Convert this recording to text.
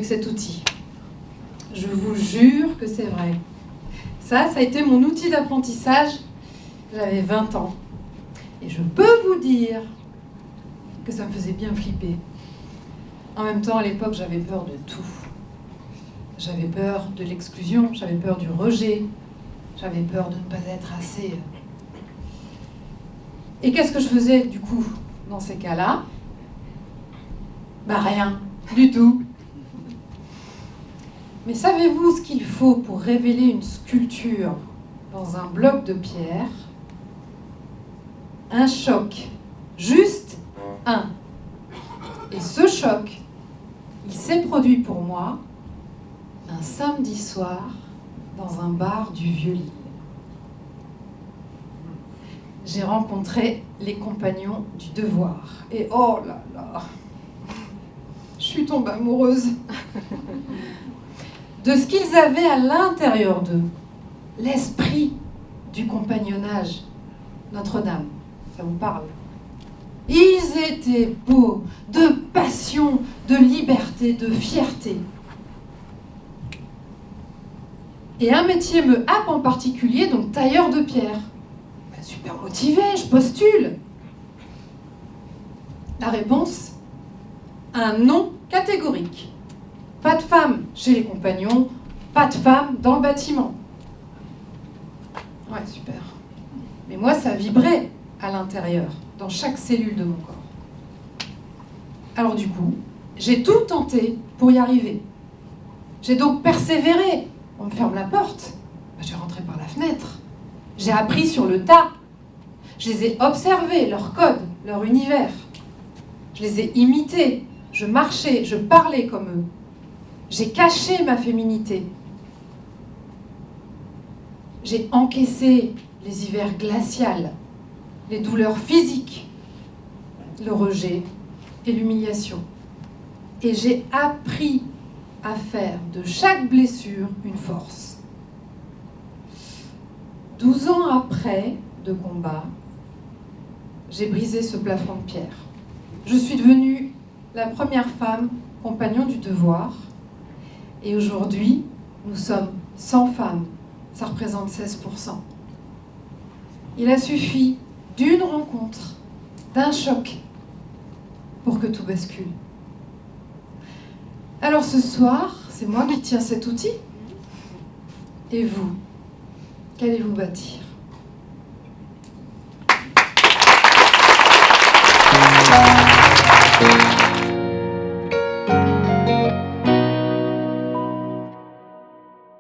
avec cet outil. Je vous jure que c'est vrai. Ça a été mon outil d'apprentissage. J'avais 20 ans. Et je peux vous dire que ça me faisait bien flipper. En même temps, à l'époque, j'avais peur de tout. J'avais peur de l'exclusion, j'avais peur du rejet, j'avais peur de ne pas être assez... Et qu'est-ce que je faisais, du coup, dans ces cas-là? Rien, du tout. Mais savez-vous ce qu'il faut pour révéler une sculpture dans un bloc de pierre? Un choc, juste un. Et ce choc, il s'est produit pour moi un samedi soir dans un bar du Vieux-Lille. J'ai rencontré les compagnons du devoir. Et oh là là, je suis tombée amoureuse de ce qu'ils avaient à l'intérieur d'eux. L'esprit du compagnonnage. Notre-Dame, ça vous parle? Ils étaient beaux, de passion, de liberté, de fierté. Et un métier me happe en particulier, donc tailleur de pierre. Super motivée, je postule. La réponse, un non catégorique. Pas de femmes chez les compagnons, pas de femmes dans le bâtiment. Ouais, super. Mais moi, ça vibrait à l'intérieur, dans chaque cellule de mon corps. Alors du coup, j'ai tout tenté pour y arriver. J'ai donc persévéré. On me ferme la porte. Je vais rentrer par la fenêtre. J'ai appris sur le tas. Je les ai observés, leur code, leur univers. Je les ai imités. Je marchais, je parlais comme eux. J'ai caché ma féminité. J'ai encaissé les hivers glacials, les douleurs physiques, le rejet et l'humiliation. Et j'ai appris à faire de chaque blessure une force. 12 ans après de combat, j'ai brisé ce plafond de pierre. Je suis devenue la première femme compagnon du devoir. Et aujourd'hui, nous sommes 100 femmes. Ça représente 16%. Il a suffi d'une rencontre, d'un choc, pour que tout bascule. Alors ce soir, c'est moi qui tiens cet outil. Et vous, qu'allez-vous bâtir ?